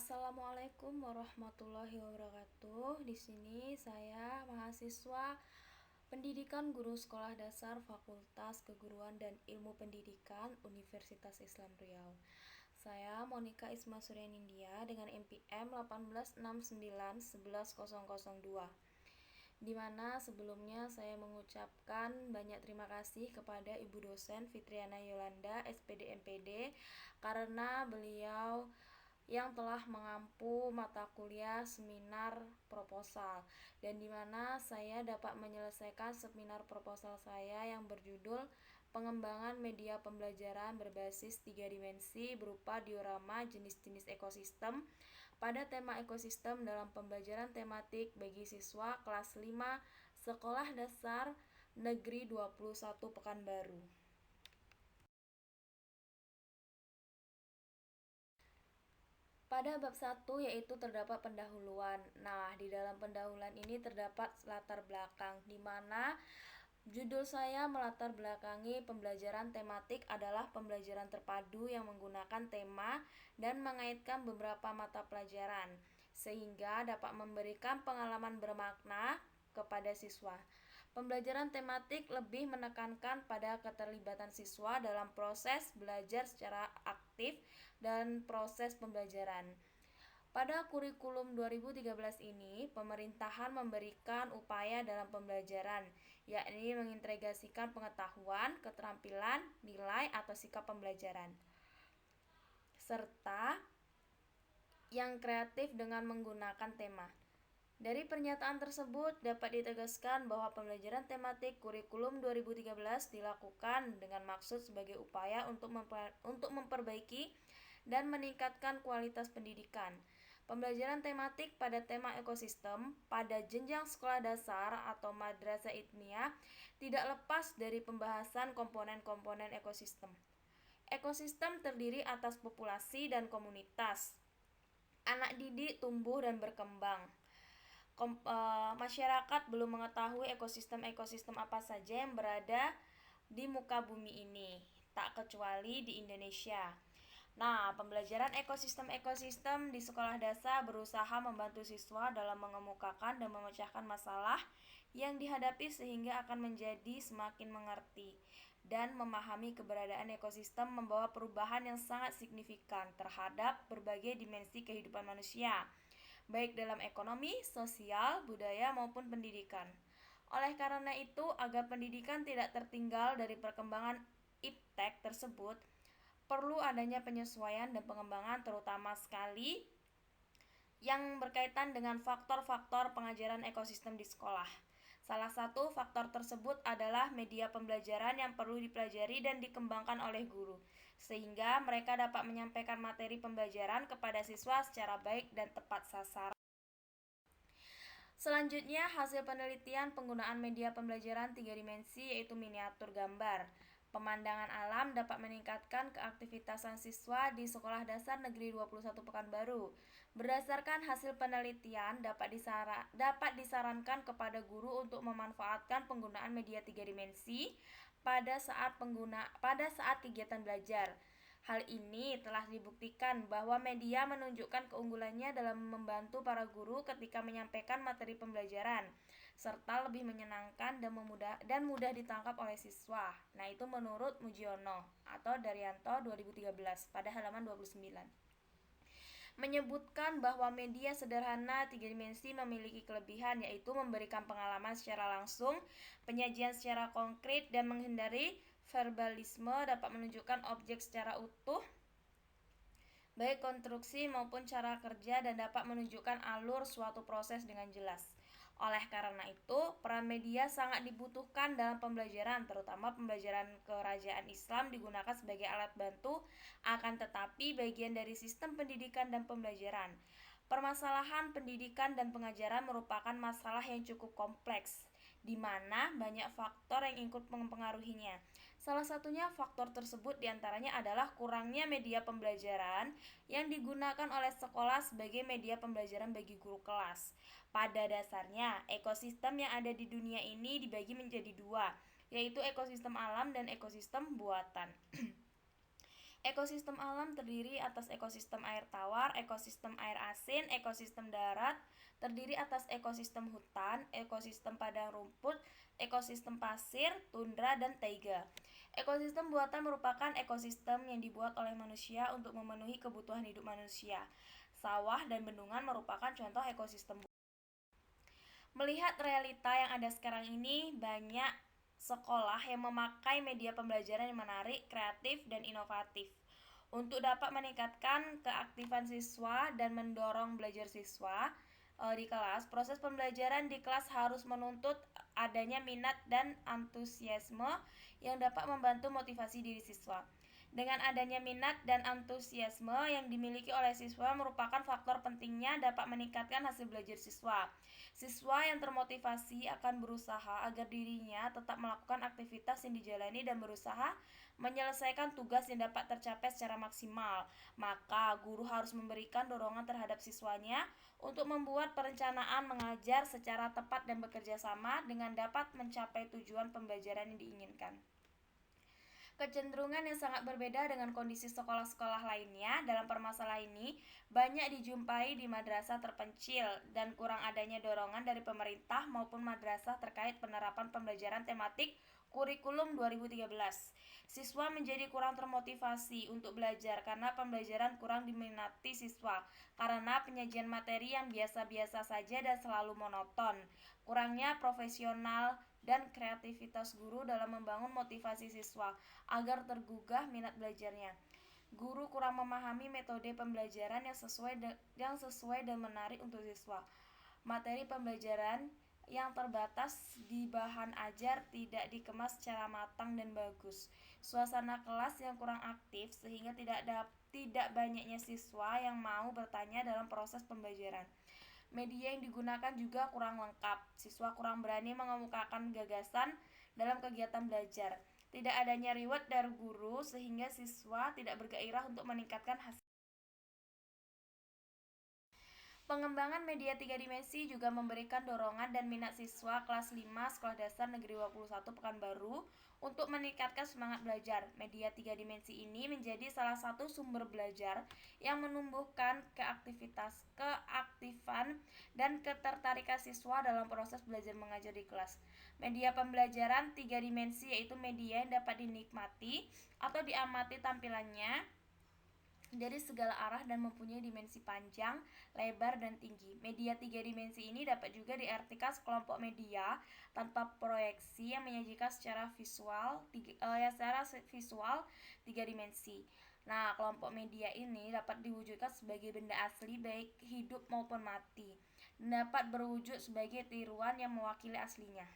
Assalamualaikum warahmatullahi wabarakatuh. Di sini saya mahasiswa Pendidikan Guru Sekolah Dasar Fakultas Keguruan dan Ilmu Pendidikan Universitas Islam Riau. Saya Monica Isma Suryanindya dengan NPM 1869110002. Di mana sebelumnya saya mengucapkan banyak terima kasih kepada Ibu dosen Fitriana Yolanda SPD MPD karena beliau yang telah mengampu mata kuliah seminar proposal, dan di mana saya dapat menyelesaikan seminar proposal saya yang berjudul pengembangan media pembelajaran berbasis 3 dimensi berupa diorama jenis-jenis ekosistem pada tema ekosistem dalam pembelajaran tematik bagi siswa kelas 5 Sekolah Dasar Negeri 21 Pekanbaru. Pada bab 1 yaitu terdapat pendahuluan. Nah, di dalam pendahuluan ini terdapat latar belakang, di mana judul saya melatar belakangi pembelajaran tematik adalah pembelajaran terpadu yang menggunakan tema dan mengaitkan beberapa mata pelajaran, sehingga dapat memberikan pengalaman bermakna kepada siswa. Pembelajaran tematik lebih menekankan pada keterlibatan siswa dalam proses belajar secara aktif dan proses pembelajaran. Pada kurikulum 2013 ini, pemerintahan memberikan upaya dalam pembelajaran, yakni mengintegrasikan pengetahuan, keterampilan, nilai atau sikap pembelajaran, serta yang kreatif dengan menggunakan tema. Dari pernyataan tersebut dapat ditegaskan bahwa pembelajaran tematik kurikulum 2013 dilakukan dengan maksud sebagai upaya untuk memperbaiki dan meningkatkan kualitas pendidikan. Pembelajaran tematik pada tema ekosistem pada jenjang sekolah dasar atau madrasah ilmiah tidak lepas dari pembahasan komponen-komponen ekosistem. Ekosistem terdiri atas populasi dan komunitas. Anak didik tumbuh dan berkembang. Masyarakat belum mengetahui ekosistem-ekosistem apa saja yang berada di muka bumi ini, tak kecuali di Indonesia. Nah, pembelajaran ekosistem-ekosistem di sekolah dasar berusaha membantu siswa dalam mengemukakan dan memecahkan masalah yang dihadapi sehingga akan menjadi semakin mengerti dan memahami keberadaan ekosistem membawa perubahan yang sangat signifikan terhadap berbagai dimensi kehidupan manusia, baik dalam ekonomi, sosial, budaya maupun pendidikan. Oleh karena itu, agar pendidikan tidak tertinggal dari perkembangan iptek tersebut, perlu adanya penyesuaian dan pengembangan terutama sekali yang berkaitan dengan faktor-faktor pengajaran ekosistem di sekolah. Salah satu faktor tersebut adalah media pembelajaran yang perlu dipelajari dan dikembangkan oleh guru, sehingga mereka dapat menyampaikan materi pembelajaran kepada siswa secara baik dan tepat sasaran. Selanjutnya, hasil penelitian penggunaan media pembelajaran 3 dimensi yaitu miniatur gambar. Pemandangan alam dapat meningkatkan keaktifitasan siswa di Sekolah Dasar Negeri 21 Pekanbaru. Berdasarkan hasil penelitian, dapat disarankan kepada guru untuk memanfaatkan penggunaan media 3 dimensi pada saat kegiatan belajar. Hal ini telah dibuktikan bahwa media menunjukkan keunggulannya dalam membantu para guru ketika menyampaikan materi pembelajaran, serta lebih menyenangkan dan mudah ditangkap oleh siswa. Nah, itu menurut Mujiono atau Daryanto 2013 pada halaman 29. Menyebutkan bahwa media sederhana 3 dimensi memiliki kelebihan, yaitu memberikan pengalaman secara langsung, penyajian secara konkret, dan menghindari verbalisme, dapat menunjukkan objek secara utuh, baik konstruksi maupun cara kerja, dan dapat menunjukkan alur suatu proses dengan jelas. Oleh karena itu, peran media sangat dibutuhkan dalam pembelajaran, terutama pembelajaran kerajaan Islam digunakan sebagai alat bantu, akan tetapi bagian dari sistem pendidikan dan pembelajaran. Permasalahan pendidikan dan pengajaran merupakan masalah yang cukup kompleks, di mana banyak faktor yang ikut mempengaruhinya. Salah satunya faktor tersebut diantaranya adalah kurangnya media pembelajaran yang digunakan oleh sekolah sebagai media pembelajaran bagi guru kelas. Pada dasarnya, ekosistem yang ada di dunia ini dibagi menjadi dua, yaitu ekosistem alam dan ekosistem buatan. Ekosistem alam terdiri atas ekosistem air tawar, ekosistem air asin, ekosistem darat, terdiri atas ekosistem hutan, ekosistem padang rumput, ekosistem pasir, tundra, dan taiga. Ekosistem buatan merupakan ekosistem yang dibuat oleh manusia untuk memenuhi kebutuhan hidup manusia. Sawah dan bendungan merupakan contoh ekosistem. Melihat realita yang ada sekarang ini, banyak sekolah yang memakai media pembelajaran yang menarik, kreatif, dan inovatif untuk dapat meningkatkan keaktifan siswa dan mendorong belajar siswa di kelas. Proses pembelajaran di kelas harus menuntut adanya minat dan antusiasme yang dapat membantu motivasi diri siswa. Dengan adanya minat dan antusiasme yang dimiliki oleh siswa merupakan faktor pentingnya dapat meningkatkan hasil belajar siswa. Siswa yang termotivasi akan berusaha agar dirinya tetap melakukan aktivitas yang dijalani dan berusaha menyelesaikan tugas yang dapat tercapai secara maksimal. Maka, guru harus memberikan dorongan terhadap siswanya untuk membuat perencanaan mengajar secara tepat dan bekerja sama dengan dapat mencapai tujuan pembelajaran yang diinginkan. Kecenderungan yang sangat berbeda dengan kondisi sekolah-sekolah lainnya dalam permasalahan ini banyak dijumpai di madrasah terpencil dan kurang adanya dorongan dari pemerintah maupun madrasah terkait penerapan pembelajaran tematik kurikulum 2013. Siswa menjadi kurang termotivasi untuk belajar karena pembelajaran kurang diminati siswa karena penyajian materi yang biasa-biasa saja dan selalu monoton. Kurangnya profesional dan kreativitas guru dalam membangun motivasi siswa agar tergugah minat belajarnya. Guru kurang memahami metode pembelajaran yang sesuai dan menarik untuk siswa. Materi pembelajaran yang terbatas di bahan ajar tidak dikemas secara matang dan bagus. Suasana kelas yang kurang aktif sehingga tidak banyaknya siswa yang mau bertanya dalam proses pembelajaran. Media yang digunakan juga kurang lengkap. Siswa kurang berani mengemukakan gagasan dalam kegiatan belajar. Tidak adanya reward dari guru sehingga siswa tidak bergairah untuk meningkatkan hasil. Pengembangan media 3 dimensi juga memberikan dorongan dan minat siswa kelas 5 Sekolah Dasar Negeri 21 Pekanbaru untuk meningkatkan semangat belajar. Media 3 dimensi ini menjadi salah satu sumber belajar yang menumbuhkan keaktifan dan ketertarikan siswa dalam proses belajar mengajar di kelas. Media pembelajaran 3 dimensi yaitu media yang dapat dinikmati atau diamati tampilannya dari segala arah dan mempunyai dimensi panjang, lebar, dan tinggi. Media 3 dimensi ini dapat juga diartikan sekelompok media tanpa proyeksi yang menyajikan secara visual 3 dimensi. Nah, kelompok media ini dapat diwujudkan sebagai benda asli baik hidup maupun mati. Dapat berwujud sebagai tiruan yang mewakili aslinya.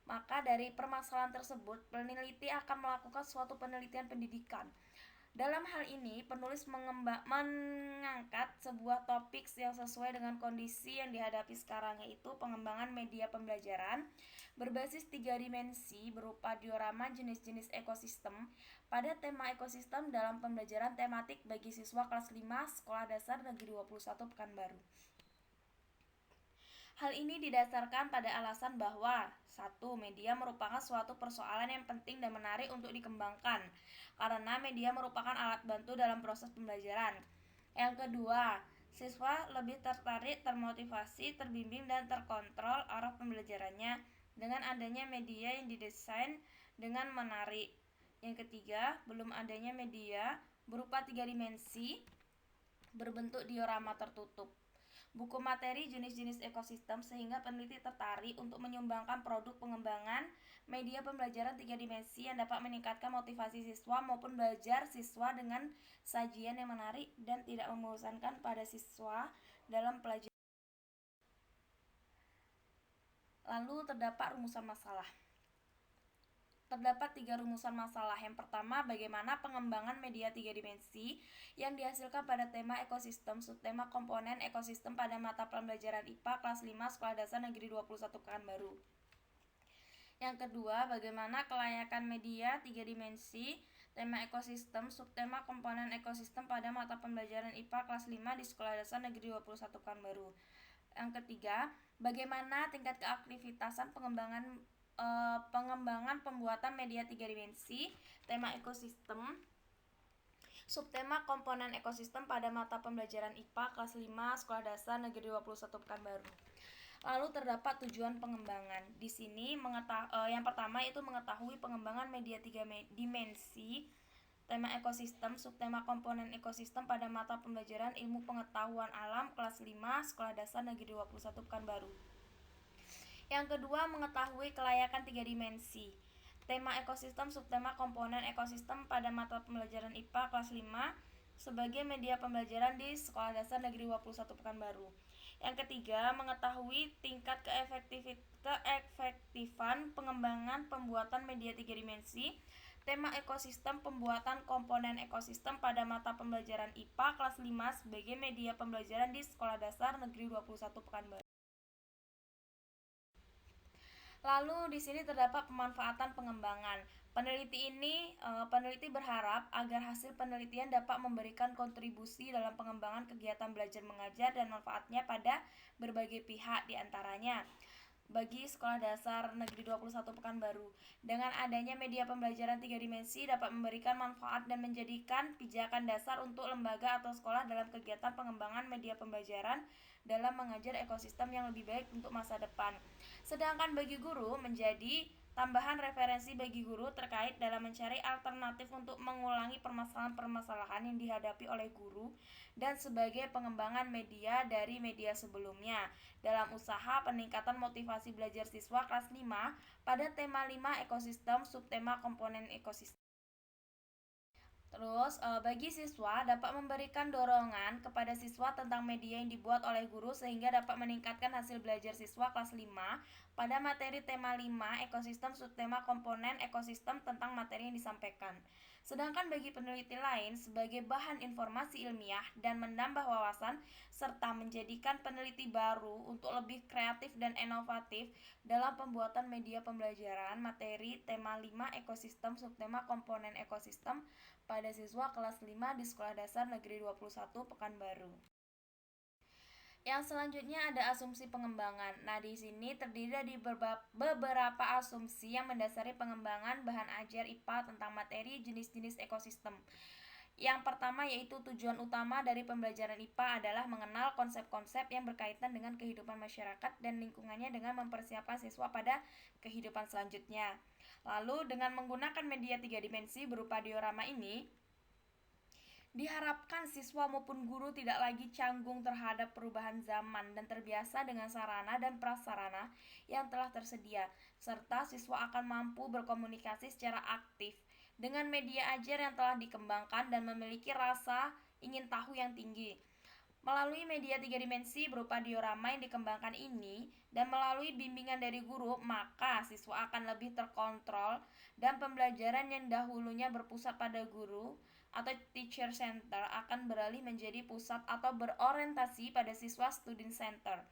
Maka dari permasalahan tersebut, peneliti akan melakukan suatu penelitian pendidikan. Dalam hal ini, penulis mengangkat sebuah topik yang sesuai dengan kondisi yang dihadapi sekarang, yaitu pengembangan media pembelajaran berbasis 3 dimensi berupa diorama jenis-jenis ekosistem pada tema ekosistem dalam pembelajaran tematik bagi siswa kelas 5 Sekolah Dasar Negeri 21 Pekanbaru. Hal ini didasarkan pada alasan bahwa 1. Media merupakan suatu persoalan yang penting dan menarik untuk dikembangkan karena media merupakan alat bantu dalam proses pembelajaran. Yang kedua, siswa lebih tertarik, termotivasi, terbimbing, dan terkontrol arah pembelajarannya dengan adanya media yang didesain dengan menarik. Yang ketiga, belum adanya media berupa 3 dimensi berbentuk diorama tertutup. Buku materi jenis-jenis ekosistem sehingga peneliti tertarik untuk menyumbangkan produk pengembangan media pembelajaran 3 dimensi yang dapat meningkatkan motivasi siswa maupun belajar siswa dengan sajian yang menarik dan tidak membosankan pada siswa dalam pelajaran. Lalu terdapat rumusan masalah. Terdapat 3 rumusan masalah. Yang pertama, bagaimana pengembangan media 3 dimensi yang dihasilkan pada tema ekosistem, subtema komponen ekosistem pada mata pembelajaran IPA kelas 5 Sekolah Dasar Negeri 21 Pekanbaru. Yang kedua, bagaimana kelayakan media 3 dimensi, tema ekosistem, subtema komponen ekosistem pada mata pembelajaran IPA kelas 5 di Sekolah Dasar Negeri 21 Pekanbaru. Yang ketiga, bagaimana tingkat keaktivitasan pengembangan pengembangan pembuatan media 3 dimensi, tema ekosistem, subtema komponen ekosistem pada mata pembelajaran IPA kelas 5 Sekolah Dasar Negeri 21 Pekanbaru. Lalu terdapat tujuan pengembangan. Di sini yang pertama itu mengetahui pengembangan media 3 dimensi, tema ekosistem, subtema komponen ekosistem pada mata pembelajaran Ilmu Pengetahuan Alam kelas 5 Sekolah Dasar Negeri 21 Pekanbaru. Yang kedua, mengetahui kelayakan 3 dimensi. Tema ekosistem, subtema komponen ekosistem pada mata pembelajaran IPA kelas 5 sebagai media pembelajaran di Sekolah Dasar Negeri 21 Pekanbaru. Yang ketiga, mengetahui tingkat keefektifan pengembangan pembuatan media 3 dimensi. Tema ekosistem, pembuatan komponen ekosistem pada mata pembelajaran IPA kelas 5 sebagai media pembelajaran di Sekolah Dasar Negeri 21 Pekanbaru. Lalu di sini terdapat pemanfaatan pengembangan. Peneliti berharap agar hasil penelitian dapat memberikan kontribusi dalam pengembangan kegiatan belajar mengajar dan manfaatnya pada berbagai pihak, diantaranya bagi Sekolah Dasar Negeri 21 Pekanbaru. Dengan adanya media pembelajaran 3 dimensi dapat memberikan manfaat dan menjadikan pijakan dasar untuk lembaga atau sekolah dalam kegiatan pengembangan media pembelajaran dalam mengajar ekosistem yang lebih baik untuk masa depan. Sedangkan bagi guru menjadi tambahan referensi bagi guru terkait dalam mencari alternatif untuk mengulangi permasalahan-permasalahan yang dihadapi oleh guru dan sebagai pengembangan media dari media sebelumnya dalam usaha peningkatan motivasi belajar siswa kelas 5 pada tema 5 ekosistem, subtema komponen ekosistem. Terus, bagi siswa dapat memberikan dorongan kepada siswa tentang media yang dibuat oleh guru sehingga dapat meningkatkan hasil belajar siswa kelas 5 pada materi tema 5 ekosistem, subtema komponen ekosistem tentang materi yang disampaikan. Sedangkan bagi peneliti lain sebagai bahan informasi ilmiah dan menambah wawasan serta menjadikan peneliti baru untuk lebih kreatif dan inovatif dalam pembuatan media pembelajaran materi tema 5 ekosistem, subtema komponen ekosistem pada siswa kelas 5 di Sekolah Dasar Negeri 21 Pekanbaru. Yang selanjutnya ada asumsi pengembangan. Nah, di sini terdiri dari beberapa asumsi yang mendasari pengembangan bahan ajar IPA tentang materi jenis-jenis ekosistem. Yang pertama yaitu tujuan utama dari pembelajaran IPA adalah mengenal konsep-konsep yang berkaitan dengan kehidupan masyarakat dan lingkungannya dengan mempersiapkan siswa pada kehidupan selanjutnya. Lalu dengan menggunakan media 3 dimensi berupa diorama ini, diharapkan siswa maupun guru tidak lagi canggung terhadap perubahan zaman dan terbiasa dengan sarana dan prasarana yang telah tersedia, serta siswa akan mampu berkomunikasi secara aktif dengan media ajar yang telah dikembangkan dan memiliki rasa ingin tahu yang tinggi. Melalui media 3 dimensi berupa diorama yang dikembangkan ini dan melalui bimbingan dari guru, maka siswa akan lebih terkontrol dan pembelajaran yang dahulunya berpusat pada guru atau teacher center akan beralih menjadi pusat atau berorientasi pada siswa student center.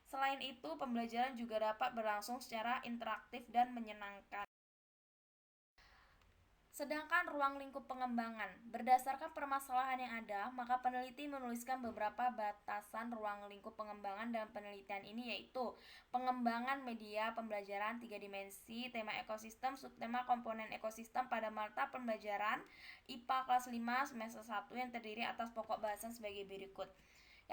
Selain itu, pembelajaran juga dapat berlangsung secara interaktif dan menyenangkan. Sedangkan ruang lingkup pengembangan, berdasarkan permasalahan yang ada, maka peneliti menuliskan beberapa batasan ruang lingkup pengembangan dalam penelitian ini, yaitu pengembangan media pembelajaran 3 dimensi, tema ekosistem, subtema komponen ekosistem pada mata pembelajaran IPA kelas 5 semester 1 yang terdiri atas pokok bahasan sebagai berikut.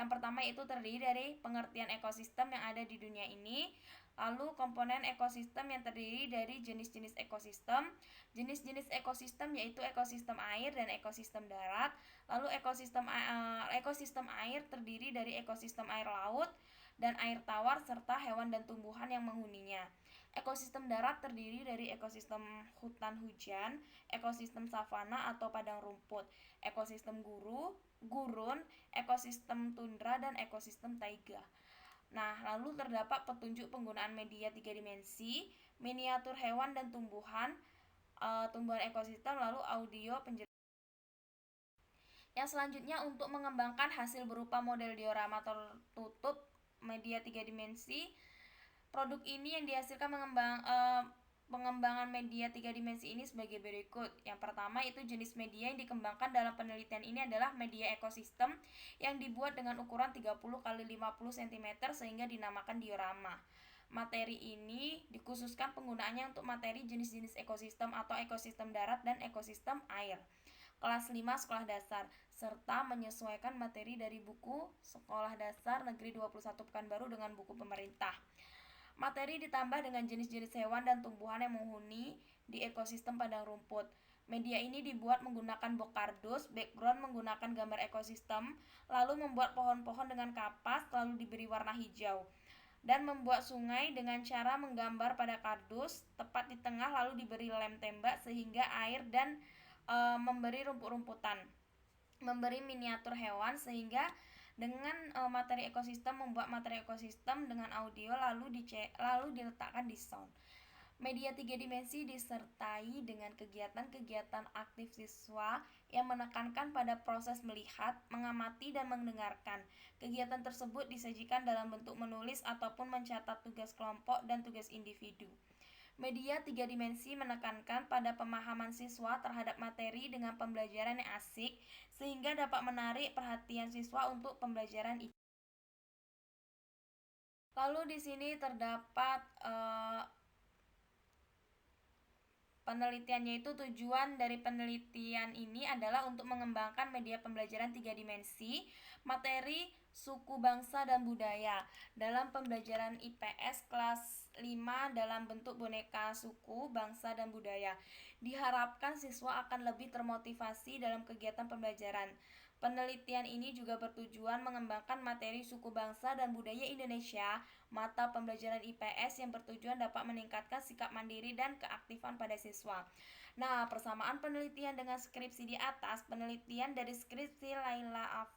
Yang pertama itu terdiri dari pengertian ekosistem yang ada di dunia ini. Lalu komponen ekosistem yang terdiri dari jenis-jenis ekosistem. Jenis-jenis ekosistem yaitu ekosistem air dan ekosistem darat. Lalu ekosistem air terdiri dari ekosistem air laut dan air tawar serta hewan dan tumbuhan yang menghuninya. Ekosistem darat terdiri dari ekosistem hutan hujan, ekosistem savana atau padang rumput, ekosistem gurun, ekosistem tundra dan ekosistem taiga. Nah, lalu terdapat petunjuk penggunaan media 3 dimensi, miniatur hewan dan tumbuhan ekosistem, lalu audio penjelasan. Yang selanjutnya untuk mengembangkan hasil berupa model diorama tertutup media 3 dimensi. Produk ini yang dihasilkan pengembangan media 3 dimensi ini sebagai berikut. Yang pertama itu jenis media yang dikembangkan dalam penelitian ini adalah media ekosistem yang dibuat dengan ukuran 30 x 50 cm sehingga dinamakan diorama. Materi ini dikhususkan penggunaannya untuk materi jenis-jenis ekosistem atau ekosistem darat dan ekosistem air. Kelas 5 sekolah dasar, serta menyesuaikan materi dari buku Sekolah Dasar Negeri 21 Pekanbaru dengan buku pemerintah. Materi ditambah dengan jenis-jenis hewan dan tumbuhan yang menghuni di ekosistem padang rumput. Media ini dibuat menggunakan box kardus, background menggunakan gambar ekosistem, lalu membuat pohon-pohon dengan kapas, lalu diberi warna hijau. Dan membuat sungai dengan cara menggambar pada kardus, tepat di tengah lalu diberi lem tembak sehingga air dan memberi rumput-rumputan. Memberi miniatur hewan sehingga dengan materi ekosistem membuat materi ekosistem dengan audio lalu diletakkan di sound. Media 3 dimensi disertai dengan kegiatan-kegiatan aktif siswa yang menekankan pada proses melihat, mengamati, dan mendengarkan. Kegiatan tersebut disajikan dalam bentuk menulis ataupun mencatat tugas kelompok dan tugas individu. Media 3 dimensi menekankan pada pemahaman siswa terhadap materi dengan pembelajaran yang asik sehingga dapat menarik perhatian siswa untuk pembelajaran itu. Lalu di sini terdapat penelitiannya, itu tujuan dari penelitian ini adalah untuk mengembangkan media pembelajaran 3 dimensi, materi suku bangsa dan budaya dalam pembelajaran IPS kelas 5 dalam bentuk boneka suku, bangsa, dan budaya. Diharapkan siswa akan lebih termotivasi dalam kegiatan pembelajaran. Penelitian ini juga bertujuan mengembangkan materi suku bangsa dan budaya Indonesia, mata pembelajaran IPS yang bertujuan dapat meningkatkan sikap mandiri dan keaktifan pada siswa. Nah, persamaan penelitian dengan skripsi di atas, penelitian dari skripsi Laila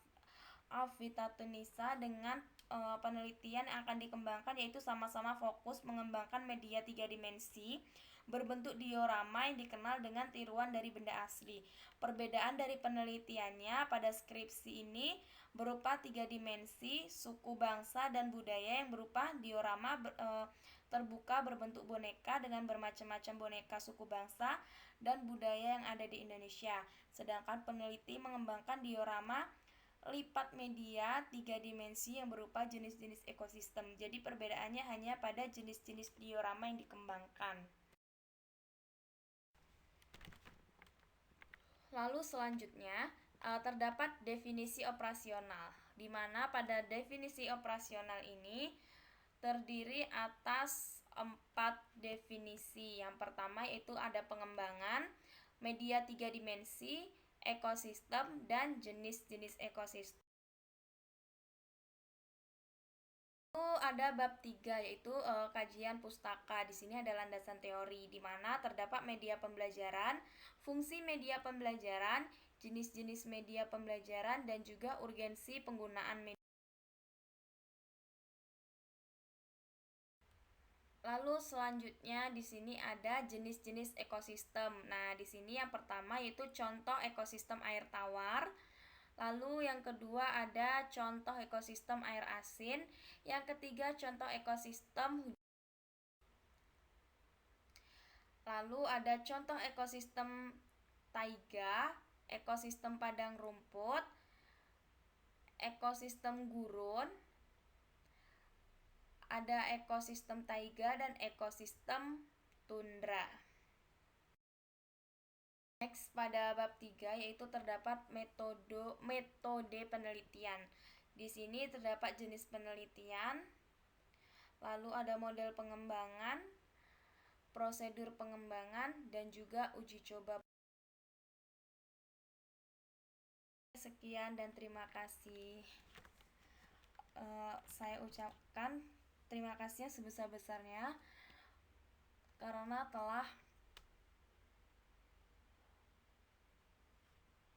Afitatun-Nisa dengan penelitian yang akan dikembangkan yaitu sama-sama fokus mengembangkan media 3 dimensi berbentuk diorama yang dikenal dengan tiruan dari benda asli. Perbedaan dari penelitiannya pada skripsi ini berupa 3 dimensi, suku bangsa dan budaya yang berupa diorama terbuka berbentuk boneka dengan bermacam-macam boneka suku bangsa dan budaya yang ada di Indonesia. Sedangkan peneliti mengembangkan diorama lipat media 3 dimensi yang berupa jenis-jenis ekosistem. Jadi perbedaannya hanya pada jenis-jenis diorama yang dikembangkan. Lalu selanjutnya terdapat definisi operasional, di mana pada definisi operasional ini terdiri atas 4 definisi. Yang pertama yaitu ada pengembangan, media 3 dimensi, ekosistem, dan jenis-jenis ekosistem. Ada bab 3 yaitu kajian pustaka. Di sini ada landasan teori di mana terdapat media pembelajaran, fungsi media pembelajaran, jenis-jenis media pembelajaran, dan juga urgensi penggunaan media. Lalu selanjutnya di sini ada jenis-jenis ekosistem. Nah, di sini yang pertama yaitu contoh ekosistem air tawar. Lalu yang kedua ada contoh ekosistem air asin. Yang ketiga contoh ekosistem hujan. Lalu ada contoh ekosistem taiga, ekosistem padang rumput, ekosistem gurun, ada ekosistem taiga dan ekosistem tundra. Next, pada bab 3 yaitu terdapat metode penelitian. Di sini terdapat jenis penelitian, lalu ada model pengembangan, prosedur pengembangan, dan juga uji coba. Sekian dan terima kasih. Saya ucapkan terima kasih sebesar-besarnya karena telah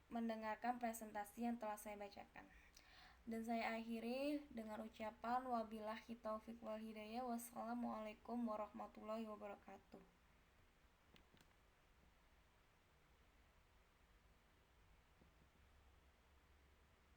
mendengarkan presentasi yang telah saya bacakan. Dan saya akhiri dengan ucapan wabillahi taufik wal hidayah. Wassalamualaikum warahmatullahi wabarakatuh.